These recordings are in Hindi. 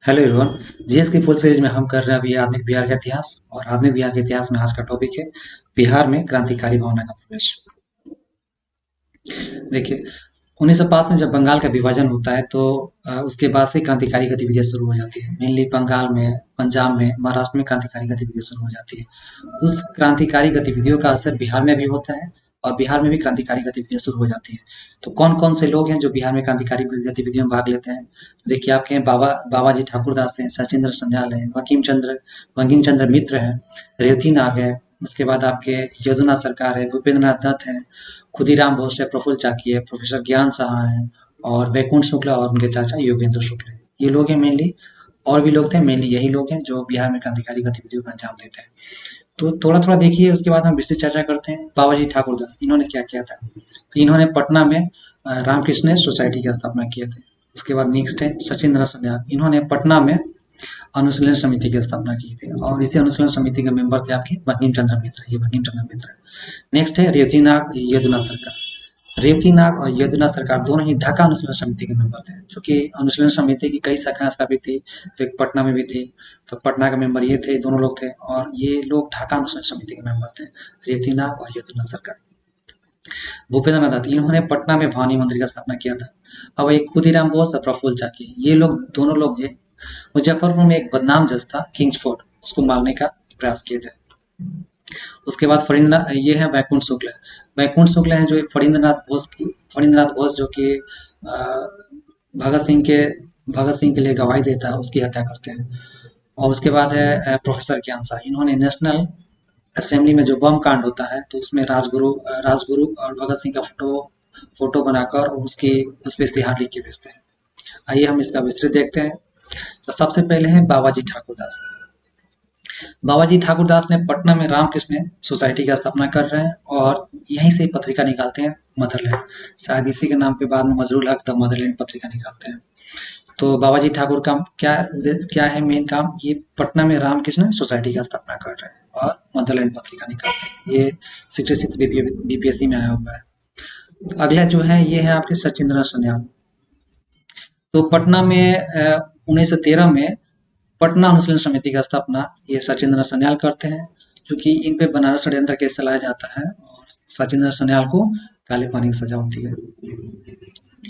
Hello everyone. जीएस की फुल सीरीज में हम कर रहे हैं अभी आधुनिक बिहार का इतिहास। और आधुनिक बिहार के इतिहास में आज का टॉपिक है बिहार में क्रांतिकारी भावना का प्रवेश। देखिए, 1905 में जब बंगाल का विभाजन होता है तो उसके बाद से क्रांतिकारी गतिविधियां शुरू हो जाती है। मेनली बंगाल में, पंजाब में, महाराष्ट्र में क्रांतिकारी गतिविधियां शुरू हो जाती है। उस क्रांतिकारी गतिविधियों का असर बिहार में भी होता है और बिहार में भी क्रांतिकारी गतिविधियां शुरू हो जाती है। तो कौन कौन से लोग हैं जो बिहार में क्रांतिकारी गतिविधियों में भाग लेते हैं? तो देखिए, आपके हैं बाबा जी ठाकुरदास हैं, सचिंद्र सन्याल हैं, बंकिम चंद्र मित्र हैं, रेवती नाग है। उसके बाद आपके यदुनाथ सरकार है, भूपेंद्र नाथ दत्त है, खुदीराम बोस है, प्रफुल्ल चाकी है, प्रोफेसर ज्ञान साहा है, और वैकुंठ शुक्ला और उनके चाचा योगेंद्र शुक्ल है। ये लोग हैं मेनली। और भी लोग थे, मेनली यही लोग हैं जो बिहार में क्रांतिकारी गतिविधियों का अंजाम देते हैं। तो थोड़ा थोड़ा देखिए, उसके बाद हम विस्तृत चर्चा करते हैं। बाबा जी ठाकुरदास, इन्होंने क्या किया था? तो इन्होंने पटना में रामकृष्ण सोसाइटी की स्थापना किए थे। उसके बाद नेक्स्ट है सचिंद्र सन्याल, इन्होंने पटना में अनुशीलन समिति की स्थापना की थी और इसी अनुशीलन समिति के मेंबर थे आपके बंकिम चंद्र मित्र। ये बंकिम चंद्र मित्र। नेक्स्ट है रेवतीनाग यदुनाथ सरकार। रेवतीनाग और यदुनाथ सरकार दोनों ही ढाका अनुशीलन समिति के मेंबर थे। चूंकि अनुशीलन समिति की कई शाखाएं स्थापित थी, तो एक पटना में भी थी, तो पटना के मेंबर ये थे, दोनों लोग थे, और ये लोग ढाका अनुशीलन समिति के मेंबर थे, रेवतीनाग और यदुनाथ सरकार। भूपेंद्र नाथ दत्त, इन्होंने पटना में भवानी मंदिर का स्थापना किया था। अब एक खुदीराम बोस और प्रफुल्ल चाकी, ये लोग दोनों लोग ये मुजफ्फरपुर में एक बदनाम जज था किंग्स फोर्ट, उसको मारने का प्रयास किए थे। उसके बाद फणींद्रनाथ, ये है वैकुंठ शुक्ल। वैकुंठ शुक्ल है जो फणींद्रनाथ घोष जो कि भगत सिंह के भगत सिंह के लिए गवाही देता है, उसकी हत्या करते हैं। और उसके बाद है प्रोफेसर ज्ञान शाह, इन्होंने नेशनल असेंबली में जो बम कांड होता है तो उसमें राजगुरु और भगत सिंह का फोटो बनाकर उसकी उस पर इश्तिहार लिख के भेजते हैं। आइए हम इसका विस्तृत देखते हैं। तो सबसे पहले है बाबा जी ठाकुरदास। बाबा जी ठाकुरदास ने पटना में रामकृष्ण सोसाइटी का स्थापना कर रहे हैं और यहीं से पत्रिका निकालते हैं, मदरलैंड। शायद इसी के नाम पे बाद में मजरूल हक द मदरलैंड पत्रिका निकालते हैं। तो बाबा जी ठाकुर का क्या उद्देश्य, क्या है मेन काम? ये पटना में रामकृष्ण सोसाइटी का स्थापना कर रहे हैं और मदरलैंड पत्रिका निकालते हैं। ये 66 बीपीएससी में आया हुआ है। अगला जो है ये है आपके सचिंद्र सन्याल। तो पटना में 1913 में पटना अनुशीलन समिति का स्थापना ये सचिंद्र सन्याल करते हैं। क्योंकि इन पे बनारस षड्यंत्र केस चलाया जाता है और सचिंद्र सन्याल को काले पानी की सजा होती है।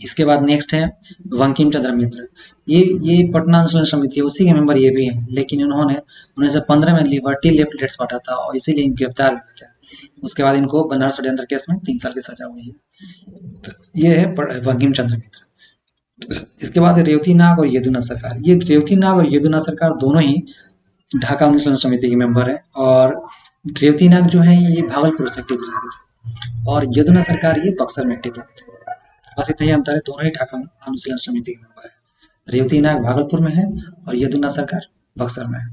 इसके बाद नेक्स्ट है बंकिम चंद्र मित्र। ये पटना अनुशीलन समिति है, उसी के मेंबर ये भी हैं, लेकिन इन्होंने 1915 में लिबर्टी लेफ्टिनेंट्स बांटा था और इसीलिए गिरफ्तार हुए थे। उसके बाद इनको बनारस षड्यंत्र केस में 3 साल की सजा हुई है। ये है बंकिम चंद्र मित्र। इसके बाद रेवती नाग और यदुनाथ सरकार। ये रेवती नाग और यदुनाथ सरकार दोनों ही ढाका अनुशीलन समिति के मेंबर हैं। और रेवती नाग जो है ये भागलपुर से एक्टिव रहते थे और यदुनाथ सरकार ये बक्सर में एक्टिव रहते थे। बस इतना ही अंतर है, दोनों ही ढाका अनुशीलन समिति के मेंबर है। रेवती नाग भागलपुर में है और यदुनाथ सरकार बक्सर में है।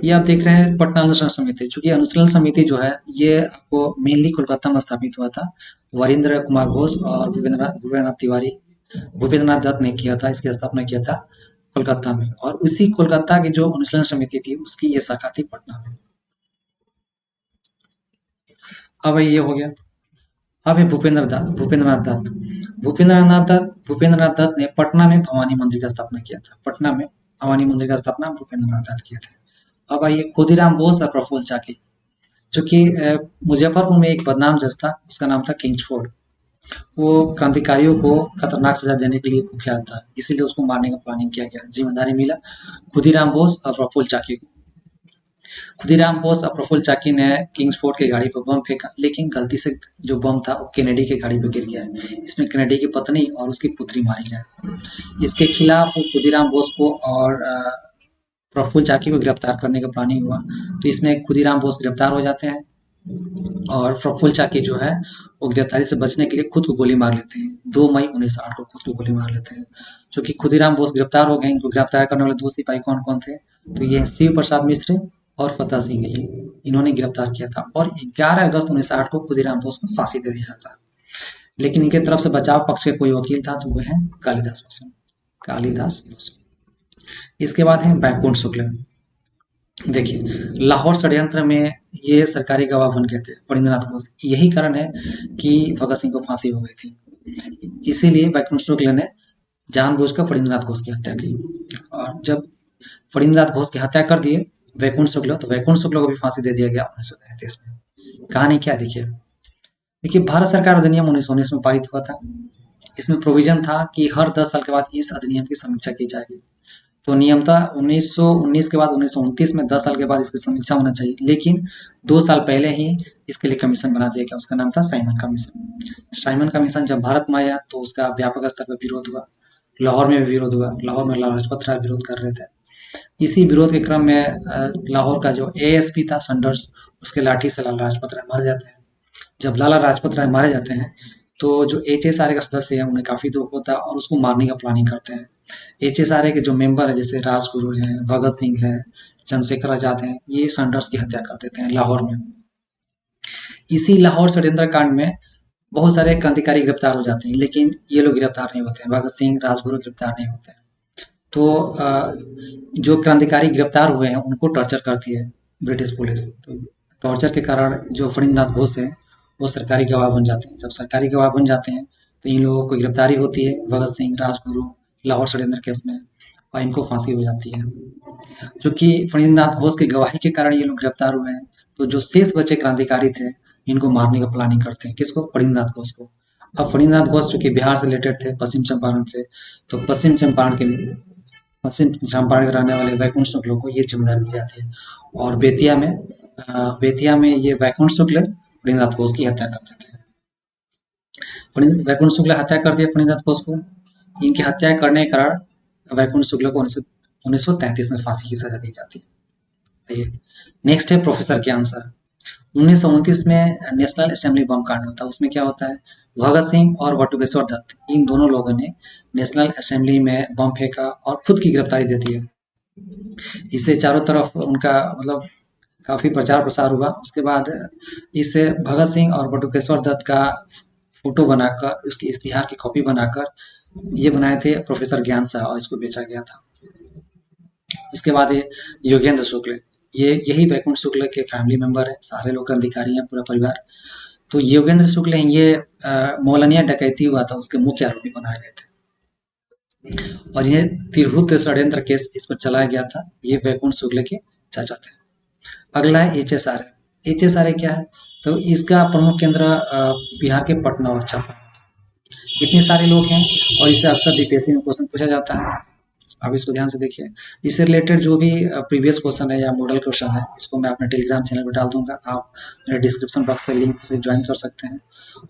ये आप देख रहे हैं पटना अनुशीलन समिति। चूंकि अनुशीलन समिति जो है ये आपको मेनली कोलकाता में स्थापित हुआ था। वरिंद्र कुमार घोष और भूपेंद्रनाथ दत्त ने किया था, इसकी स्थापना किया था कोलकाता में। और उसी कोलकाता की जो अनुशीलन समिति थी उसकी ये शाखा थी पटना में। अब ये हो गया। अब है भूपेंद्रनाथ दत्त ने पटना में भवानी मंदिर का स्थापना किया था। पटना में भवानी मंदिर का स्थापना भूपेंद्रनाथ दत्त किए थे। अब आइए खुदीराम बोस और प्रफुल्ल चाकी। जो कि मुजफ्फरपुर में एक बदनाम जज था, उसका नाम था किंग्सफोर्ड। वो क्रांतिकारियों को खतरनाक सजा देने के लिए कुख्यात था, इसीलिए उसको मारने का प्लानिंग किया गया। जिम्मेदारी मिला खुदीराम बोस और प्रफुल्ल चाकी को। खुदीराम बोस और प्रफुल्ल चाकी ने किंग्सफोर्ड की गाड़ी पर बम फेंका, लेकिन गलती से जो बम था वो केनेडी की गाड़ी पर गिर गया है। इसमें केनेडी की पत्नी और उसकी पुत्री मारी गई। इसके खिलाफ खुदीराम बोस को और प्रफुल्ल चाकी को गिरफ्तार करने का प्लानिंग हुआ। तो इसमें खुदीराम बोस गिरफ्तार हो जाते हैं और प्रफुल्ल चाकी जो है वो गिरफ्तारी से बचने के लिए खुद को गोली मार लेते हैं। 2 मई 1908 को खुद को गोली मार लेते हैं। चूंकि खुदीराम बोस गिरफ्तार हो गए, इनको गिरफ्तार करने वाले 2 सिपाही कौन कौन थे? तो ये शिव प्रसाद मिश्र और फतेह सिंह है, इन्होंने गिरफ्तार किया था। और 11 अगस्त 1908 को खुदीराम बोस को फांसी दे दिया था। लेकिन इनके तरफ से बचाव पक्ष के कोई वकील था, तो वह है कालिदास बसु। इसके बाद है वैकुंठ शुक्ल। देखिए, लाहौर षड्यंत्र में ये सरकारी गवाह बन गए थे फणींद्रनाथ घोष। यही कारण है कि भगत सिंह को फांसी हो गई थी। इसीलिए वैकुंठ शुक्ल ने जानबूझकर फणींद्रनाथ घोष की हत्या की। और जब फणींद्रनाथ घोष की हत्या कर दिए वैकुंठ शुक्ल, तो वैकुंठ शुक्ल को भी फांसी दे दिया गया 1933 में। कहानी क्या देखिए, भारत सरकार अधिनियम 1919 में पारित हुआ था। इसमें प्रोविजन था कि हर 10 साल के बाद इस अधिनियम की समीक्षा की जाएगी। तो नियमतः 1919 के बाद 1929 में 10 साल के बाद इसकी समीक्षा होना चाहिए, लेकिन 2 साल पहले ही इसके लिए कमीशन बना दिया गया। उसका नाम था साइमन कमीशन। साइमन कमीशन जब भारत में आया तो उसका व्यापक स्तर पर विरोध हुआ। लाहौर में भी विरोध हुआ। लाहौर में लाला लाजपत राय विरोध कर रहे थे। इसी विरोध के क्रम में लाहौर का जो एएसपी था संडर्स, उसके लाठी से लाला लाजपत राय मारे जाते हैं। जब लाला लाजपत राय मारे जाते हैं तो जो एचएसआरए का सदस्य है उन्हें काफी दुख होता है और उसको मारने का प्लानिंग करते हैं। एचएसआरए के जो मेंबर है जैसे राजगुरु हैं, भगत सिंह है, चंद्रशेखर आजाद हैं, ये संडर्स की हत्या कर देते हैं लाहौर में। इसी लाहौर षड्यंत्र कांड में बहुत सारे क्रांतिकारी गिरफ्तार हो जाते हैं, लेकिन ये लोग गिरफ्तार नहीं होते हैं। भगत सिंह, राजगुरु गिरफ्तार नहीं होते हैं। तो जो क्रांतिकारी गिरफ्तार हुए हैं उनको टॉर्चर करती है ब्रिटिश पुलिस। तो टॉर्चर के कारण जो फणींद्रनाथ घोष है वो सरकारी गवाह बन जाते हैं। जब सरकारी गवाह बन जाते हैं तो इन लोगों को गिरफ्तारी होती है भगत सिंह, राजगुरु, लाहौर षड्यंत्र केस में, और इनको फांसी हो जाती है। क्योंकि फणींद्रनाथ घोष की गवाही के कारण ये लोग गिरफ्तार हुए हैं, तो जो शेष बचे क्रांतिकारी थे इनको मारने का प्लानिंग करते हैं। किसको? फणींद्रनाथ घोष को। अब फणींद्रनाथ घोष चूंकि बिहार से रिलेटेड थे, पश्चिम चंपारण से, तो पश्चिम चंपारण के रहने वाले वैकुंठ शुक्ल को ये जिम्मेदारी दी जाती है। और बेतिया में ये वैकुंठ शुक्ल फणींद्रनाथ घोष की हत्या कर देते हैं। वैकुंठ शुक्ल हत्या कर दिया फणींद्रनाथ घोष को। इनकी हत्या करने के कारण वैकुंठ शुक्ल को 1933 में फांसी की सजा दी जाती है। नेक्स्ट है प्रोफेसर ज्ञान शाह। 1929 में नेशनल असेंबली बम कांड होता है। उसमें क्या होता है, भगत सिंह और बटुकेश्वर दत्त, इन दोनों लोगों ने नेशनल असेंबली में बम फेंका और खुद की गिरफ्तारी दे दी है। इससे चारों तरफ उनका मतलब काफी प्रचार प्रसार हुआ। उसके बाद इससे भगत सिंह और बटुकेश्वर दत्त का फोटो बनाकर, उसकी इश्तिहार की कॉपी बनाकर ये बनाए थे प्रोफेसर ज्ञान शाह, और इसको बेचा गया था। उसके बाद ये योगेंद्र शुक्ल, यही वैकुंठ शुक्ल के फैमिली मेंबर है। सारे लोग क्रांतिकारी हैं, पूरा परिवार। तो योगेंद्र शुक्ल हैं, ये मौलनिया डकैती हुआ था उसके मुख्य आरोपी बनाए गए थे। और ये तिरहुत षड्यंत्र केस इस पर चलाया गया था। ये वैकुंठ शुक्ल के चाचा थे। अगला है एचएसआरए। एचएसआरए क्या है, तो इसका प्रमुख केंद्र बिहार के पटना और छपरा। इतने सारे लोग हैं और इससे अक्सर बीपीएससी में क्वेश्चन पूछा जाता है। आप इसको ध्यान से देखिए। इससे रिलेटेड जो भी प्रीवियस क्वेश्चन है या मॉडल क्वेश्चन है, इसको मैं अपने टेलीग्राम चैनल पर डाल दूंगा। आप मेरे डिस्क्रिप्शन बॉक्स से लिंक से ज्वाइन कर सकते हैं।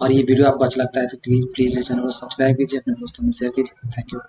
और ये वीडियो आपको अच्छा लगता है तो प्लीज़ इस चैनल को सब्सक्राइब कीजिए, अपने दोस्तों में शेयर कीजिए। Thank you.